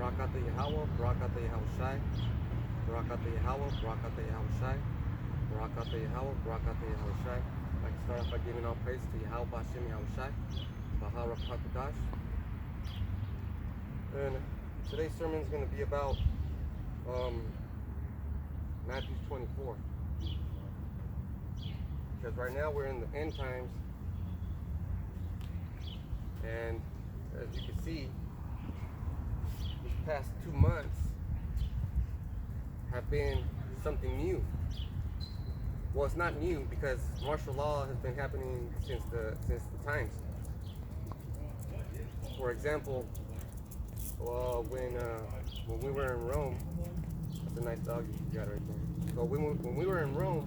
Barakata Yahweh, Barakata Yahushai, Barakata Yahweh, Barakata Yahushai, Barakata Yahweh, Barakata Yahushai. I'd like to start off by giving all praise to Yahweh Bashem Yahushai, Bahara Pakadash. And today's sermon is going to be about Matthew 24. Because right now we're in the end times, and as you can see, these past 2 months have been something new. Well, it's not new because martial law has been happening since the times. For example, when we were in Rome, that's a nice dog you got right there. So when we were in Rome,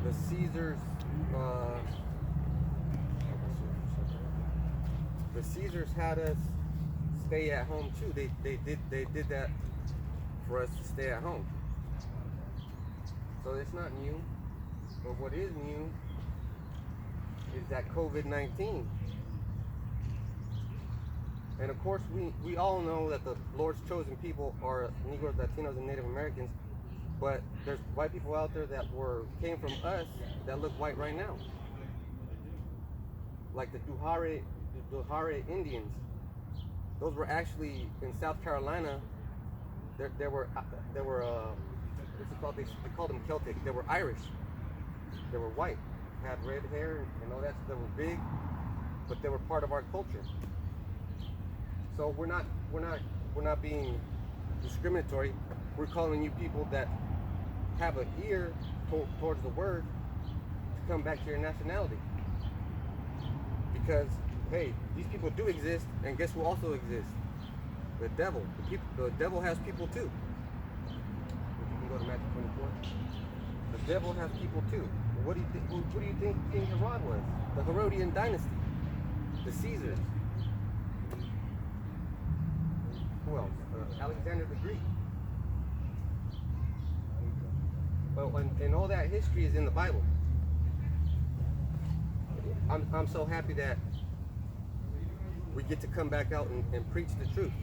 the Caesars had us stay at home too. They did that for us to stay at home. So it's not new. But what is new is that COVID-19. And of course, we all know that the Lord's chosen people are Negroes, Latinos, and Native Americans. But there's white people out there that came from us that look white right now, like the Duhare Indians. Those were actually in South Carolina. They were what's it called? They called them Celtic. They were Irish. They were white, had red hair and all that. They were big, but they were part of our culture. So we're not being discriminatory. We're calling you people that have an ear towards the word to come back to your nationality. Because hey, these people do exist, and guess who also exists? The devil. The devil has people too. You can go to Matthew 24. The devil has people too. What do you think King Herod was? The Herodian dynasty. The Caesars. Who else? Alexander the Greek. Well, and all that history is in the Bible. I'm so happy that we get to come back out and preach the truth.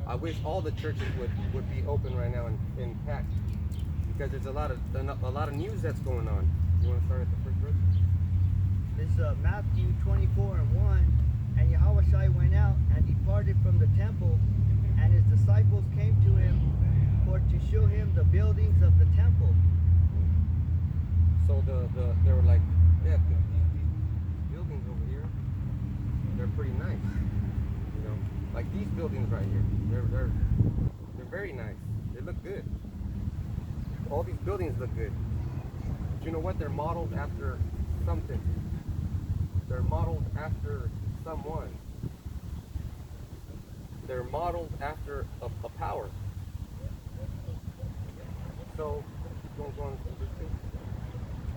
I wish all the churches would be open right now and packed, because there's a lot of news that's going on. You want to start at the first verse? It's Matthew 24:1. And Yahushua went out and departed from the temple, and his disciples came to him for to show him the buildings of the temple. So they were like, yeah, these buildings over here, they're pretty nice. You know, like these buildings right here, they're very nice. They look good. All these buildings look good. But you know what? They're modeled after something. They're modeled after someone. They're modeled after a power. So, keep going.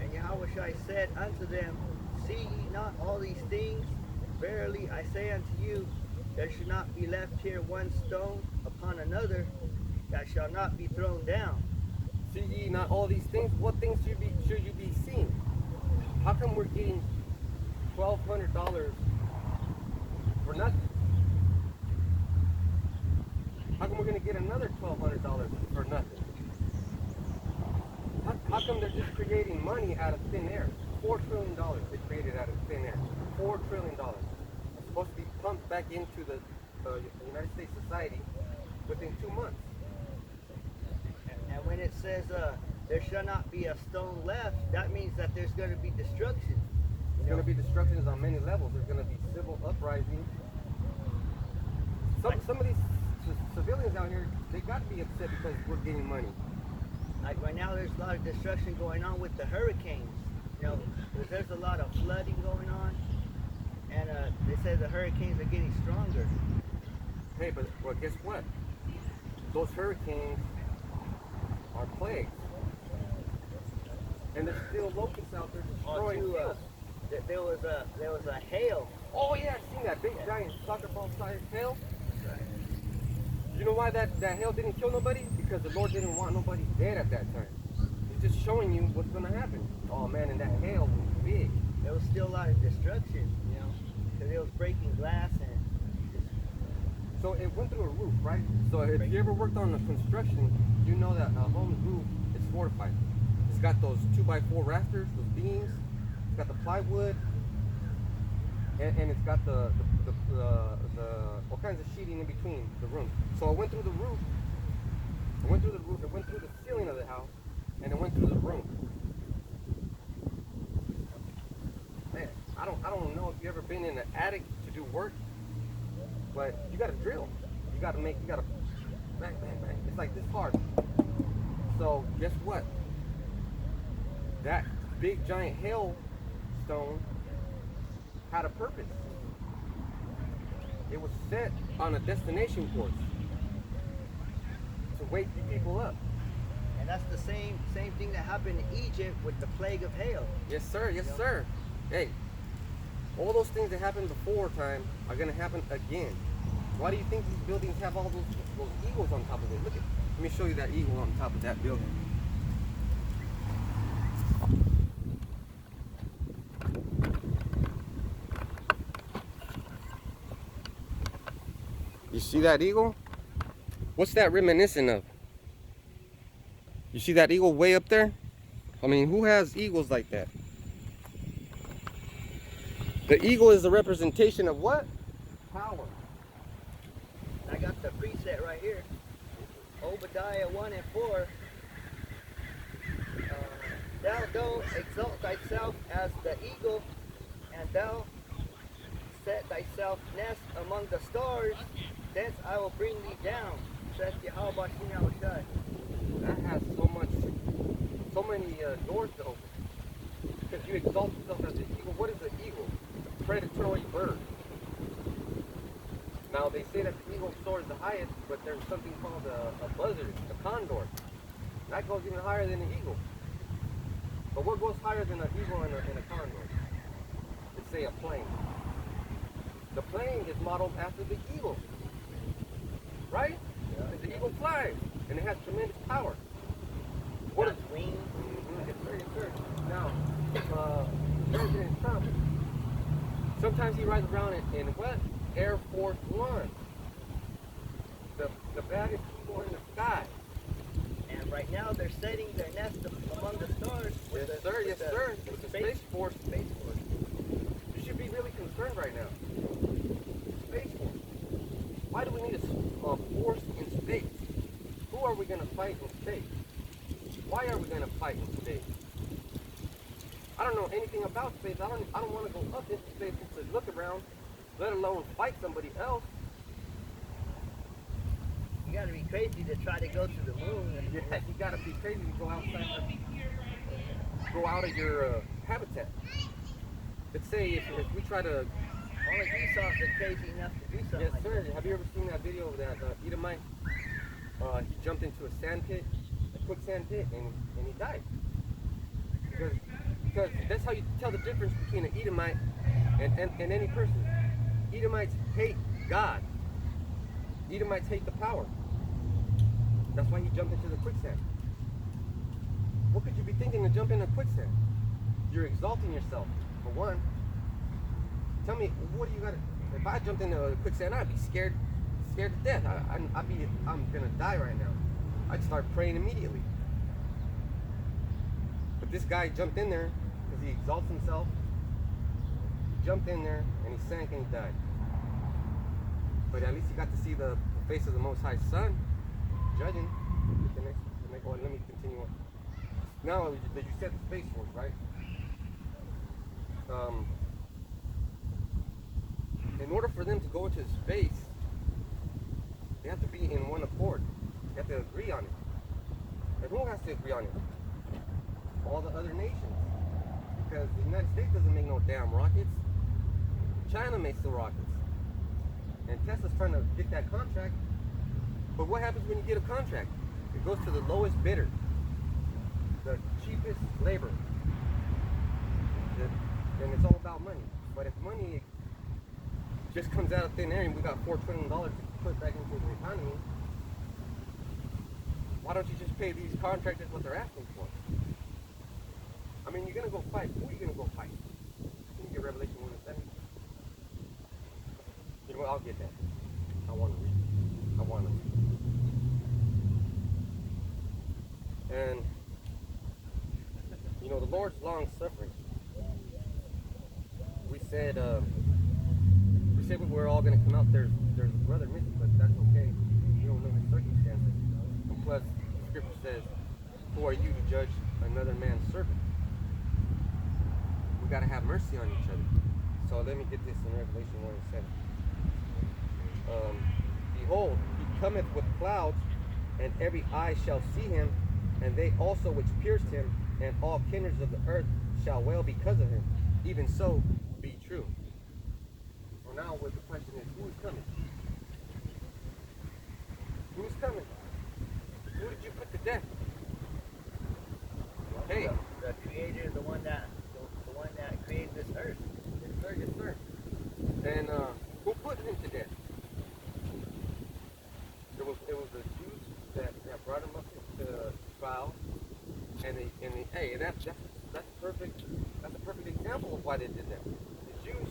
And Yahushua said unto them, See ye not all these things? Verily I say unto you, there shall not be left here one stone upon another that shall not be thrown down. See ye not all these things? What things should you be seeing? How come we're getting $1,200 for nothing? How come we're going to get another $1,200 for nothing? How come they're just creating money out of thin air? $4 trillion they created out of thin air. $4 trillion. It's supposed to be pumped back into the United States society within 2 months. And when it says there shall not be a stone left, that means that there's going to be destruction. There's going to be destructions on many levels. There's going to be civil uprisings. Some of these civilians out here, they got to be upset because we're getting money. Like right now, there's a lot of destruction going on with the hurricanes. You know, there's a lot of flooding going on, and they say the hurricanes are getting stronger. Hey, but well, guess what? Those hurricanes are plagues, and there's still locusts out there destroying fields. There was a hail. Oh yeah, I've seen that big giant soccer ball sized hail. You know why that hail didn't kill nobody? Because the Lord didn't want nobody dead at that time. He's just showing you what's going to happen. Oh man, and that hail was big. There was still a lot of destruction, you know. because it was breaking glass and So it went through a roof, right? So if you ever worked on a construction, you know that a home's roof is fortified. It's got those 2x4 rafters, those beams. It's got the plywood, and it's got the all kinds of sheeting in between the rooms. So it went through the roof. It went through the roof. It went through the ceiling of the house, and it went through the room. Man, I don't know if you ever been in an attic to do work, but you got to drill. You got to bang, bang, bang. It's like this hard. So guess what? That big giant hailstone had a purpose. It was set on a destination course to wake you people up. and that's the same thing that happened in Egypt with the plague of hail. Yes, sir. Yes, sir. Hey, all those things that happened before time are gonna happen again. Why do you think these buildings have all those eagles on top of it? Look at. Let me show you that eagle on top of that building. You see that eagle? What's that reminiscent of? You see that eagle way up there? I mean, who has eagles like that? The eagle is a representation of what? Power. I got the preset right here. Obadiah 1 and 4. Thou dost exalt thyself as the eagle, and thou set thyself nest among the stars. Thence I will bring thee down, says Yahweh Shai. That has so many doors to open. Because you exalt yourself as the eagle. What is an eagle? It's a predatory bird. Now they say that the eagle soars the highest, but there's something called a buzzard, a condor. That goes even higher than an eagle. But what goes higher than an eagle and a condor? Let's say a plane. The plane is modeled after the eagle, right? Yeah. The eagle flies, and it has tremendous power. What is wings? Yes, sir, yes, sir. Now, President Trump, sometimes he rides around in what? Air Force One. The baddest people in the sky. And right now they're setting their nest among the stars. Yes, sir, yes, sir. With the Space Force. You should be really concerned right now. Space Force. Why do we need a force in space? Who are we going to fight in space? Why are we going to fight in space? I don't know anything about space. I don't want to go up into space just to look around, let alone fight somebody else. You gotta be crazy to try to go to the moon. Yeah, you gotta be crazy to go outside, go out of your habitat. Let's say if we try to. Only Esau's are crazy enough to do something. Yes, like sir. that. Have you ever seen that video of that Edomite? He jumped into a sand pit, a quicksand pit, and he died. Because that's how you tell the difference between an Edomite and any person. Edomites hate God. Edomites hate the power. That's why he jumped into the quicksand. What could you be thinking to jump into quicksand? You're exalting yourself, for one. Tell me, what do you got to... If I jumped into quicksand, I'd be scared to death. I'm gonna die right now. I'd start praying immediately. But this guy jumped in there because he exalts himself. He jumped in there and he sank and he died. But at least he got to see the face of the Most High Son judging. The next one. Let me continue on. Now you said the Space Force, right? In order for them to go into space, they have to be in one accord. They have to agree on it. And who has to agree on it? All the other nations. Because the United States doesn't make no damn rockets. China makes the rockets. And Tesla's trying to get that contract. But what happens when you get a contract? It goes to the lowest bidder. The cheapest labor. And it's all about money. But if money just comes out of thin air and we got $4 trillion to put back into the economy, why don't you just pay these contractors what they're asking for? I mean, you're going to go fight. Who are you going to go fight? Can you get Revelation 1 and 7? Well, I'll get that. I want to read. I want to. And you know, the Lord's long suffering. We said we were all going to come out. There's a brother missing, but that's okay. We don't know his circumstances. And plus, the scripture says, "Who are you to judge another man's servant?" We got to have mercy on each other. So let me get this in Revelation 1:7. Behold, he cometh with clouds, and every eye shall see him, and they also which pierced him, and all kindreds of the earth shall wail because of him. Even so be true. So now the question is, who is coming? Who is coming? Who did you put to death? Hey, the Creator, the one that created this earth. Yes, sir. Yes, sir. And who put him to death? It was the Jews that brought him up to trial, and that's a perfect example of why they did that. The Jews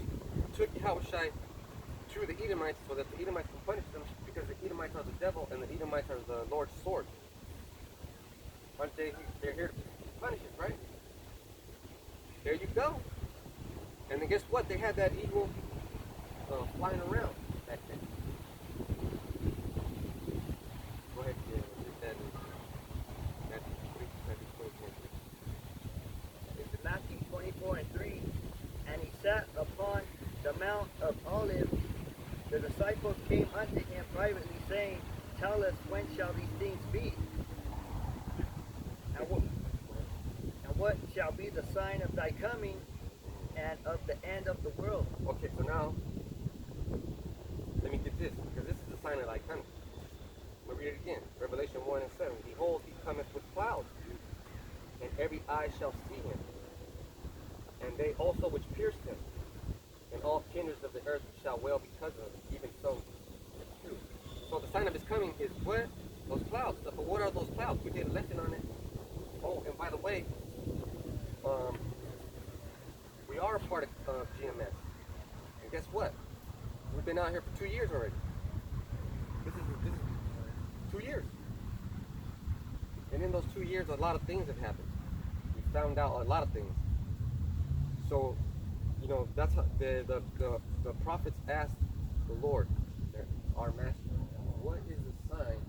took Yahushua to the Edomites so that the Edomites can punish them, because the Edomites are the devil and the Edomites are the Lord's sword. Aren't they? They're here to punish us, right? There you go. And then guess what? They had that eagle flying around back then. Go ahead, read that in Matthew 3, It's Matthew 24:3. And he sat upon the Mount of Olives. The disciples came unto him privately, saying, Tell us, when shall these things be? And what shall be the sign of thy coming and of the end of the world? Okay, so now, let me get this, because this is the sign of thy coming. We'll read it again. Revelation 1:7. Behold, he cometh with clouds, and every eye shall see him, and they also which pierced him, and all kindreds of the earth shall wail because of him. Even so, it's true. So the sign of his coming is what? Those clouds. But what are those clouds? We did a lesson on it. Oh, and by the way, we are a part of GMS. And guess what? We've been out here for 2 years already. This is 2 years. And in those 2 years, a lot of things have happened. We found out a lot of things. So, you know, that's how the prophets asked the Lord, our master, what is the sign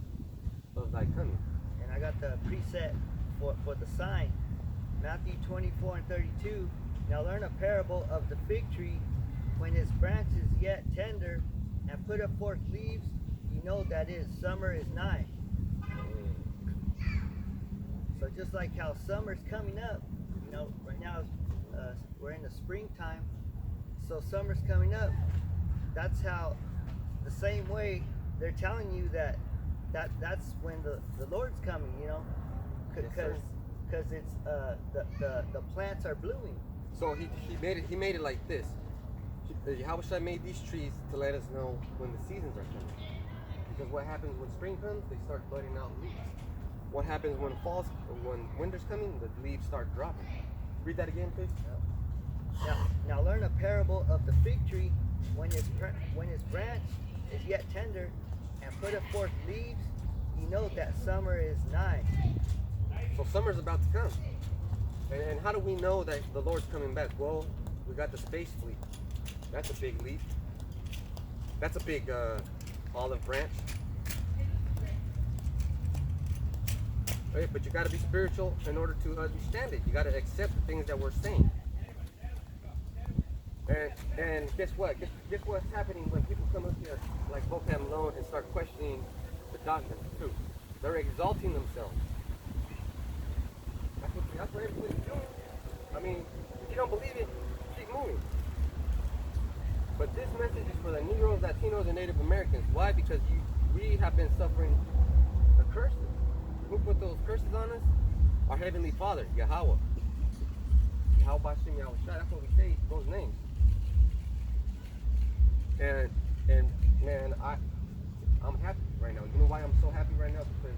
of thy coming? And I got the preset for the sign. Matthew 24:32. Now learn a parable of the fig tree. When its branch is yet tender and putteth forth leaves, you know that summer is nigh. So just like how summer's coming up, you know, right now we're in the springtime, so summer's coming up. That's how, the same way, they're telling you that's when the Lord's coming, you know, because it's the plants are blooming. So he made it like this. Yahushua made these trees to let us know when the seasons are coming. Because what happens when spring comes, they start budding out leaves. What happens when when winter's coming, the leaves start dropping. Read that again, please. Now learn a parable of the fig tree. When its branch is yet tender and putteth forth leaves, you know that summer is nigh. So summer's about to come. And how do we know that the Lord's coming back? Well, we got the space fleet. That's a big leap. That's a big olive branch. Right? But you got to be spiritual in order to understand it. You got to accept the things that we're saying. And guess what? Guess what's happening when people come up here like Vocab Malone and start questioning the doctrine too? They're exalting themselves. That's what everybody's doing. I mean, if you don't believe it, keep moving. But this message is for the Negroes, Latinos, and Native Americans. Why? Because we have been suffering the curses. Who put those curses on us? Our Heavenly Father, Yahweh. Yahweh Bashim Yahushua. That's what we say, those names. And man, I'm happy right now. You know why I'm so happy right now? Because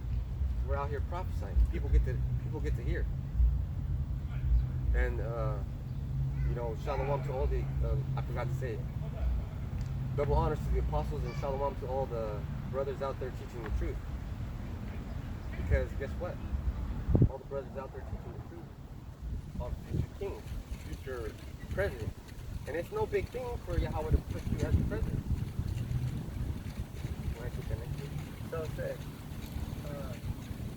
we're out here prophesying. People get to hear. And you know, shalom to all the I forgot to say it. Double honors to the apostles and shalom to all the brothers out there teaching the truth. Because guess what? All the brothers out there teaching the truth are future kings, future presidents. And it's no big thing for Yahweh to put you as the president. So it says,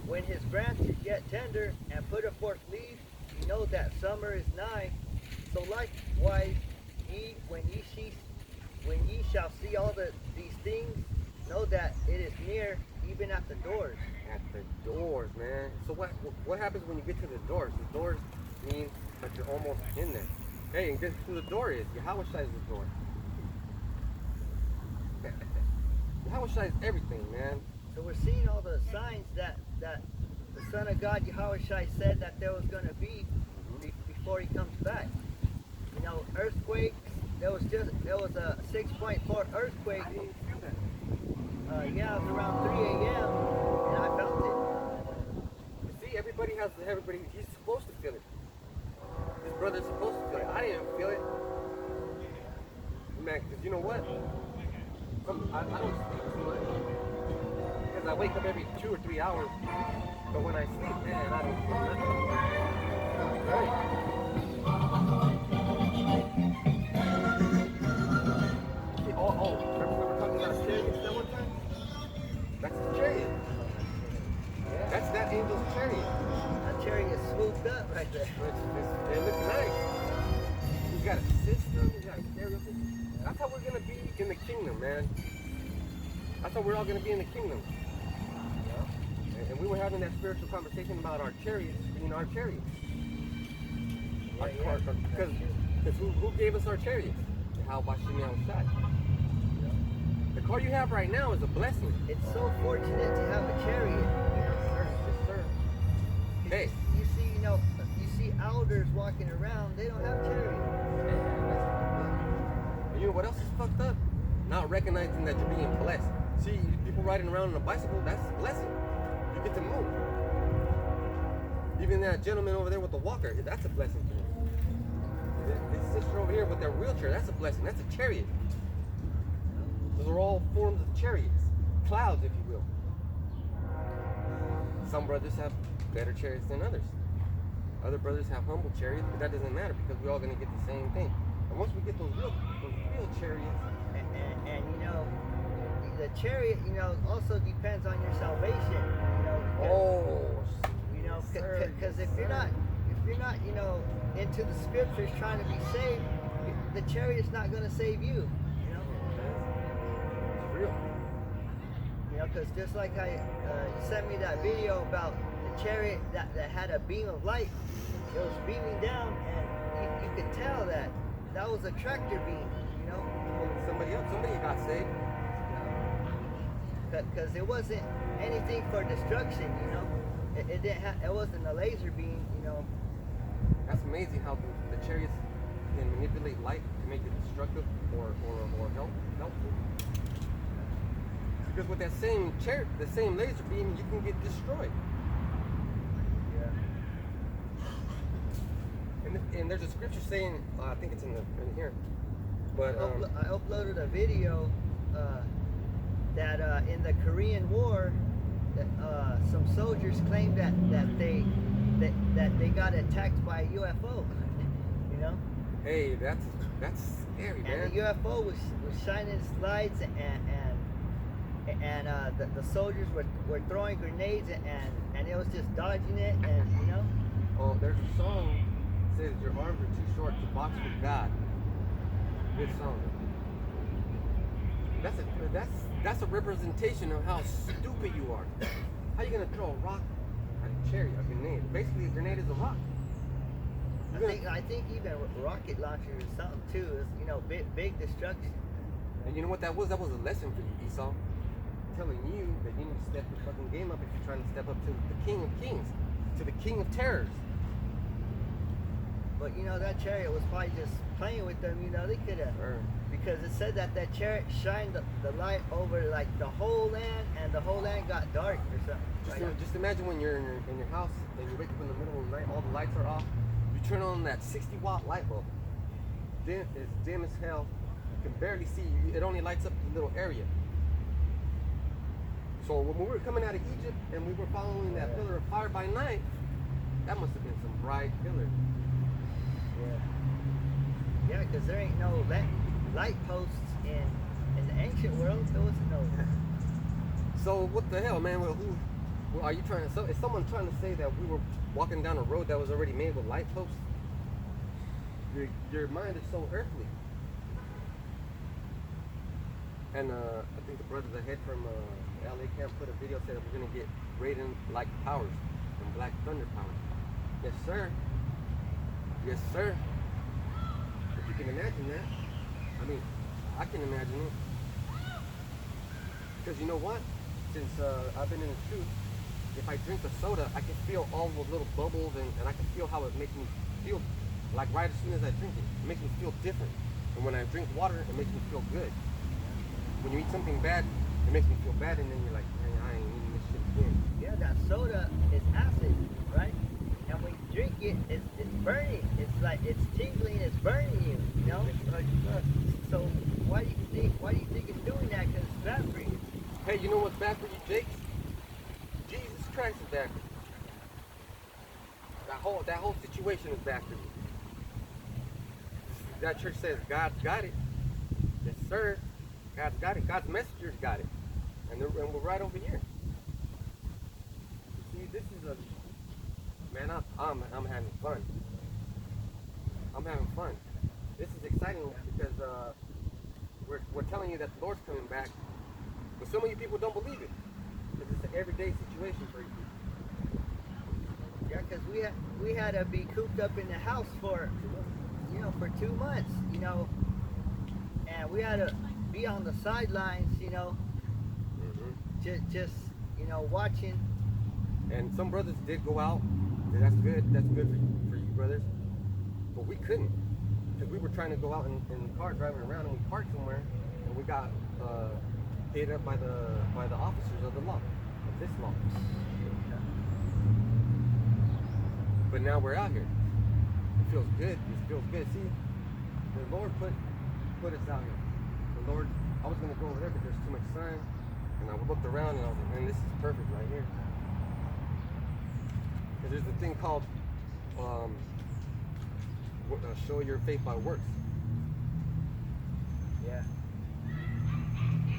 when his branch is yet tender and putteth forth leaves, ye know that summer is nigh. So likewise, when ye shall see all these things, know that it is near, even at the doors. At the doors, man. So what happens when you get to the doors? The doors mean that you're almost in there. Hey, and guess who the door is? Yahweh Shai is the door. Yahweh Shai is everything, man. So we're seeing all the signs that the Son of God, Yahweh Shai, said that there was going to be before he comes back. You know, earthquakes. There was a 6.4 earthquake. I didn't feel that. Yeah, it was around 3 a.m. and I felt it. See, everybody, he's supposed to feel it. His brother's supposed to feel it. I didn't feel it. Man, because you know what? I don't sleep too much. Because I wake up every 2 or 3 hours. But when I sleep, man, I don't feel nothing. Right. Remember we were talking about chariots that one time? That's the chariot. Yeah. That's that angel's chariot. That chariot swooped up right there. It looks nice. He's got a system, he's got a stereo system. That's how we're going to be in the kingdom, man. That's how we're all going to be in the kingdom. Yeah. And we were having that spiritual conversation about our chariots being our chariots. Because who gave us our chariots? How Bashimi Shai. The car you have right now is a blessing. It's so fortunate to have a chariot. Yes, sir. Hey. You see elders walking around, they don't have chariots. And you know what else is fucked up? Not recognizing that you're being blessed. See, people riding around on a bicycle, that's a blessing. You get to move. Even that gentleman over there with the walker, that's a blessing to him. This sister over here with their wheelchair, that's a blessing. That's a chariot. Those are all forms of chariots. Clouds, if you will. Some brothers have better chariots than others. Other brothers have humble chariots, but that doesn't matter because we're all going to get the same thing. And once we get those real chariots. And the chariot, also depends on your salvation. Because if you're not, into the scriptures trying to be saved, the chariot's not going to save you. It's real. Because just like how you sent me that video about the chariot that had a beam of light, it was beaming down, and you could tell that was a tractor beam. Somebody got saved. Because it wasn't anything for destruction. It didn't. It wasn't a laser beam. That's amazing how the chariots can manipulate light to make it destructive or helpful. Because with that same chariot, the same laser beam, you can get destroyed. Yeah. And there's a scripture saying, I think it's in here, but I uploaded a video that in the Korean War, some soldiers claimed that they got attacked by a UFO. Hey, that's scary, man. And the UFO was shining its lights, and the soldiers were throwing grenades, and it was just dodging it, and Oh, there's a song that says your arms are too short to box with God. Good song. That's a representation of how stupid you are. How you gonna throw a rock at a chariot, a grenade? Basically, a grenade is a rock. I think even rocket launchers or something too is big destruction. And you know what that was? That was a lesson for you, Esau. Telling you that you need to step your fucking game up if you're trying to step up to the King of Kings, to the King of Terrors. But that chariot was probably just playing with them. They could have, because it said that chariot shined the light over like the whole land, and the whole land got dark or something. Just imagine when you're in your house and you wake up in the middle of the night, all the lights are off. You turn on that 60-watt light bulb. It's dim as hell, You can barely see. It only lights up a little area. So when we were coming out of Egypt and we were following that pillar of fire by night, that must have been some bright pillar. Yeah. Yeah, because there ain't no light posts in the ancient world. There was no. So what the hell, man? Well, are you trying to? So is someone trying to say that we were walking down a road that was already made with light posts? Your mind is so earthly. And I think the brothers ahead from LA Camp put a video said that we're gonna get Raiden-like powers and Black Thunder powers. Yes, sir. Yes, sir. If you can imagine that, I mean, I can imagine it. Because you know what? Since I've been in the truth, if I drink a soda, I can feel all the little bubbles and I can feel how it makes me feel. Like right as soon as I drink it, it makes me feel different. And when I drink water, it makes me feel good. When you eat something bad, it makes me feel bad, and then you're like, man, I ain't eating this shit again. Yeah, that soda is acid, right? And when you drink it, it's burning. It's like it's tingling, it's burning you. You know. So why do you think it's doing that? Because it's bad for you. Hey, you know what's bad for you, Jakes? Jesus Christ is bad for you. That whole situation is bad for you. That church says God's got it. Yes, sir. God's got it. God's messengers got it. And we're right over here. See, this is a... Man, I'm having fun. I'm having fun. This is exciting because we're telling you that the Lord's coming back. But so many people don't believe it. Because it's an everyday situation for you. Yeah, because we had to be cooped up in the house for 2 months, and we had to be on the sidelines, just watching. And some brothers did go out. That's good. That's good for you brothers. But we couldn't, because we were trying to go out in the car driving around, and we parked somewhere, and we got hit up by the officers of the law, of this law. But now we're out here. It feels good. It feels good. See, the Lord put us out here. The Lord, I was gonna go over there, but there's too much sun, and I looked around and I was like, man, this is perfect right here. Because there's a thing called show your faith by works. Yeah.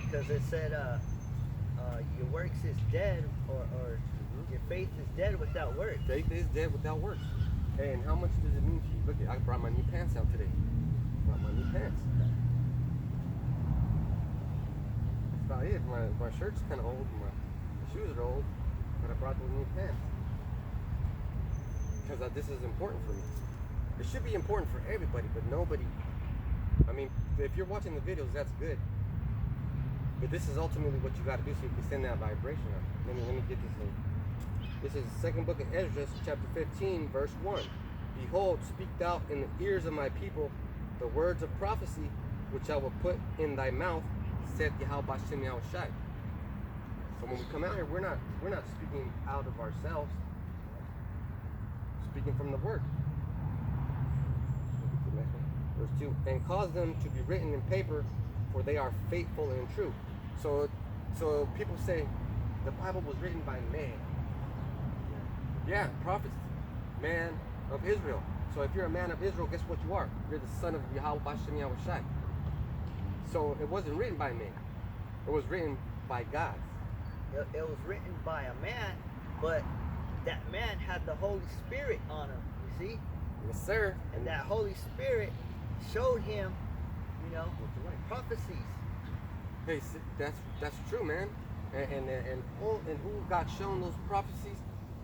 Because it said your works is dead, or your faith is dead without works. Faith is dead without works. And how much does it mean to you? Look, I brought my new pants out today. Brought my new pants. That's about it. My shirt's kind of old. My shoes are old, but I brought those new pants because this is important for me. It should be important for everybody, but nobody. I mean, if you're watching the videos, that's good. But this is ultimately what you got to do so you can send that vibration out. Let me get this in. This is the second book of Esdras, chapter 15, verse 1. Behold, speak thou in the ears of my people the words of prophecy, which I will put in thy mouth, said Yahweh Bashem Yahushai. So when we come out here, we're not speaking out of ourselves, speaking from the word. Verse 2, and cause them to be written in paper, for they are faithful and true. So people say the Bible was written by man. Yeah, prophets, man of Israel. So if you're a man of Israel, guess what you are? You're the son of Yahweh Bashem Yahushai. So it wasn't written by man. It was written by God. It was written by a man, but that man had the Holy Spirit on him, you see? Yes, sir. And that Holy Spirit showed him, prophecies. Hey, that's true, man. And who got shown those prophecies?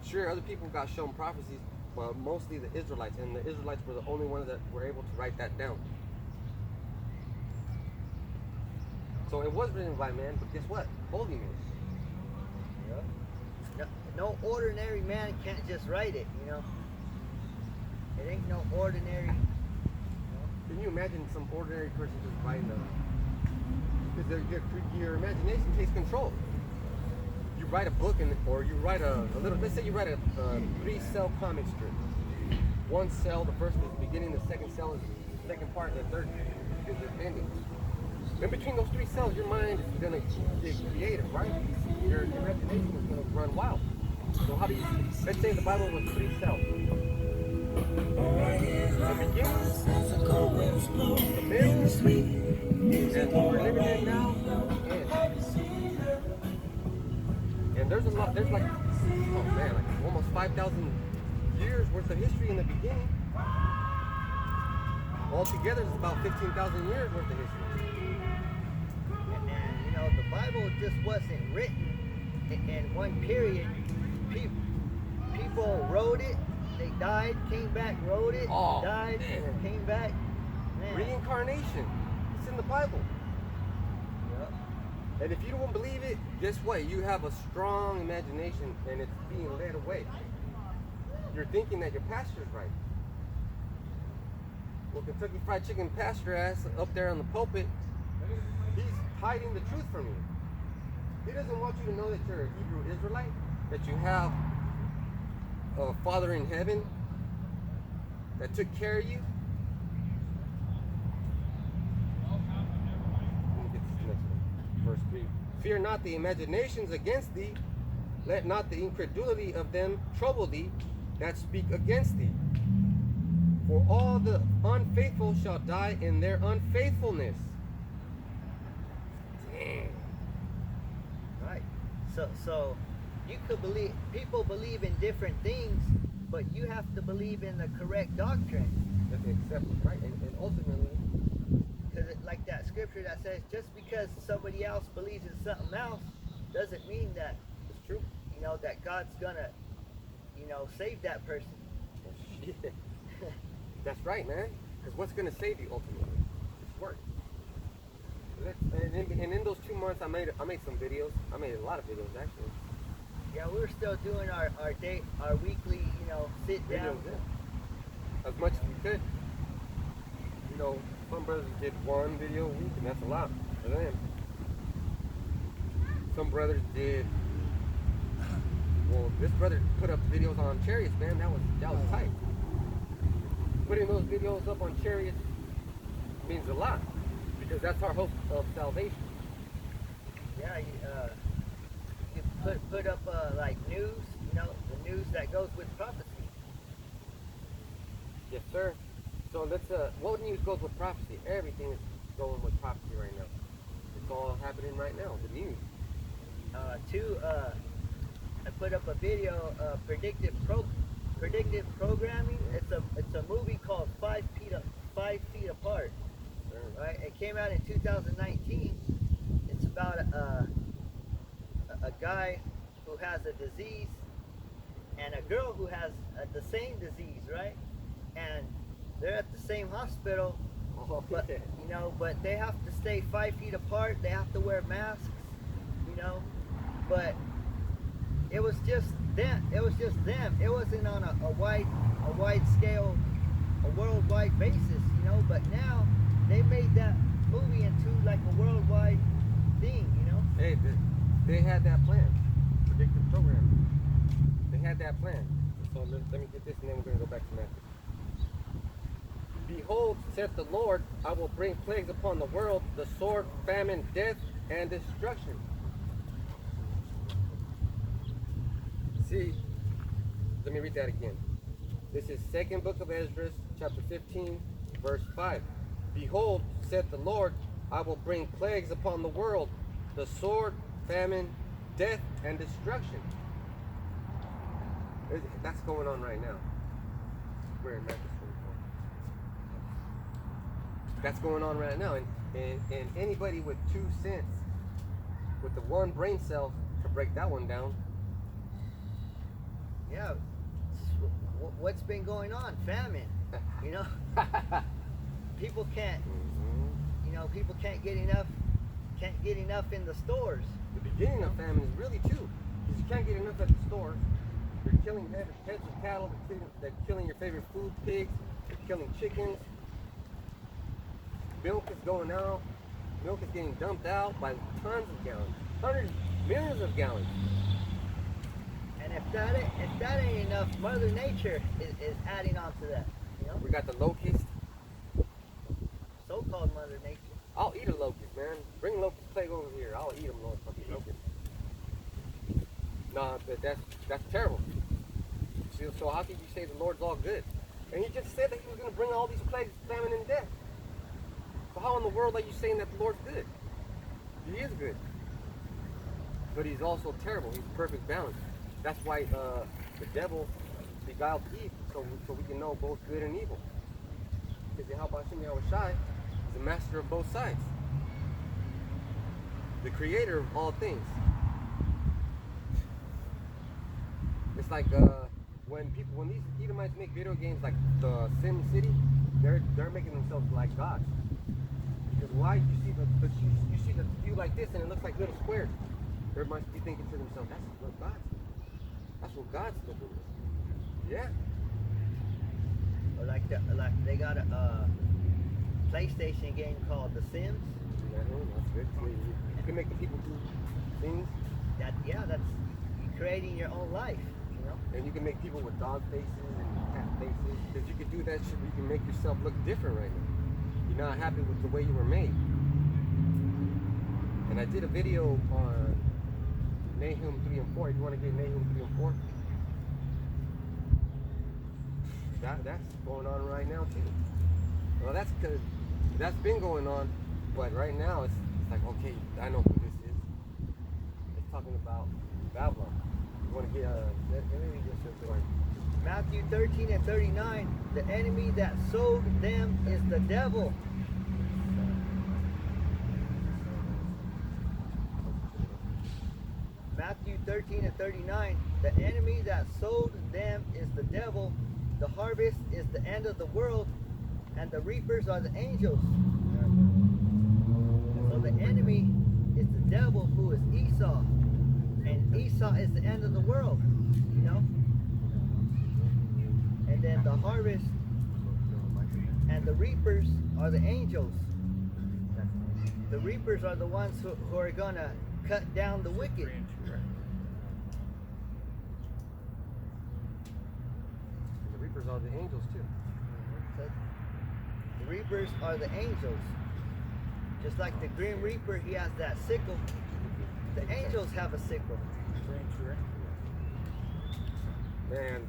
Sure, other people got shown prophecies, but mostly the Israelites, and the Israelites were the only ones that were able to write that down. So it was written by man, but guess what? Holy man. Yeah. No ordinary man can't just write it, It ain't no ordinary. Can you imagine some ordinary person just writing because your imagination takes control. You write a book or you write a little, let's say you write a 3-cell comic strip. One cell, the first is the beginning, the second cell is second part, the third is the ending. In between those three cells, your mind is gonna get creative, right? Your imagination is gonna run wild. So how do you? Let's say the Bible was three cells. The beginning, the middle, and what we're living in now, the end. And there's a lot. There's like, oh man, like almost 5,000 years worth of history in the beginning. Altogether, it's about 15,000 years worth of history. And then, you know, the Bible just wasn't written in one period. People wrote it, they died, came back, wrote it, died, man. came back. Man. Reincarnation. It's in the Bible. Yep. And if you don't believe it, guess what? You have a strong imagination and it's being led away. You're thinking that your pastor's right. Well, Kentucky Fried Chicken pastor ass up there on the pulpit, he's hiding the truth from you. He doesn't want you to know that you're a Hebrew Israelite, that you have a Father in heaven that took care of you. Let me get this next one. Verse 3. Fear not the imaginations against thee, let not the incredulity of them trouble thee that speak against thee. For all the unfaithful shall die in their unfaithfulness. Damn. Right. So you could believe, people believe in different things, but you have to believe in the correct doctrine. That's accepted, right? And ultimately, Because like that scripture that says, just because somebody else believes in something else, doesn't mean that, it's true. you know, that God's gonna, you know, save that person. Shit. That's right, man. Because what's going to save you ultimately? It's work. And in those 2 months, I made some videos. I made a lot of videos, actually. Yeah, we're still doing our weekly, you know, sit down. Videos, yeah. As much as we could. You know, some brothers did one video a week, and that's a lot for them. Some brothers did. Well, this brother put up videos on Chariots, man. That was tight. Putting those videos up on Chariots means a lot because that's our hope of salvation. Yeah, you put up like news, you know, the news that goes with prophecy. Yes, sir. So let's. What news goes with prophecy? Everything is going with prophecy right now. It's all happening right now. The news. I put up a video, predictive programming. It's a movie called 5 Feet Apart. Sure. Right? It came out in 2019. It's about a guy who has a disease and a girl who has the same disease, right? And they're at the same hospital, but you know, but they have to stay 5 feet apart. They have to wear masks, you know. But it was just them. It was just them. It wasn't on a wide scale, a worldwide basis, you know. But now they made that movie into like a worldwide thing, you know. Hey, they had that plan. Predictive programming. They had that plan. So let me get this, and then we're going to go back to Matthew. Behold, saith the Lord, I will bring plagues upon the world, the sword, famine, death, and destruction. See, let me read that again. This is second book of Ezra, chapter 15, verse 5. Behold, saith the Lord, I will bring plagues upon the world, the sword, famine, death, and destruction. That's going on right now. We're in Matthew 24. That's going on right now. And anybody with 2 cents, with the one brain cell to break that one down. Yeah, what's been going on? Famine, you know. People can't, you know, people can't get enough in the stores. The beginning of famine is really too, because you can't get enough at the stores. They're killing heads of cattle. They're killing your favorite food, pigs. They're killing chickens. Milk is going out. Milk is getting dumped out by tons of gallons, hundreds, millions of gallons. And if that ain't enough, Mother Nature is adding on to that. You know? We got the locust. called Mother Nature. I'll eat a locust, man. Bring locust plague over here. I'll eat them, fucking locust. Nah, but that's terrible. So how can you say the Lord's all good? And he just said that he was going to bring all these plagues, famine, and death. So how in the world are you saying that the Lord's good? He is good. But he's also terrible. He's perfect balance. That's why the devil beguiled Eve, so we can know both good and evil. Because Yahweh Shai is the master of both sides. The creator of all things. It's like when these Edomites make video games like the Sim City, they're making themselves like gods. Because why? You see the view like this and it looks like little squares. They must be thinking to themselves, that's what God's looking at. Yeah. Or like they got a PlayStation game called The Sims. Yeah, that's good. You can make the people do things. That's you creating your own life, you know. And you can make people with dog faces and cat faces. Because you can do that shit, you can make yourself look different right now. You're not happy with the way you were made. And I did a video on Nahum 3 and 4. If you want to get Nahum 3 and 4, that's going on right now too. Well, that's because that's been going on, but right now it's like, okay, I know who this is. It's talking about Babylon. You want to get let me read this real quick. Matthew 13 and 39. The enemy that sowed them is the devil. Matthew 13 and 39. The enemy that sowed them is the devil. The harvest is the end of the world, and the reapers are the angels. So the enemy is the devil, who is Esau. And Esau is the end of the world, you know? And then the harvest and the reapers are the angels. The reapers are the ones who are going to cut down the wicked. The reapers are the angels too. The reapers are the angels. Just like the Grim Reaper, he has that sickle. The angels have a sickle. Man,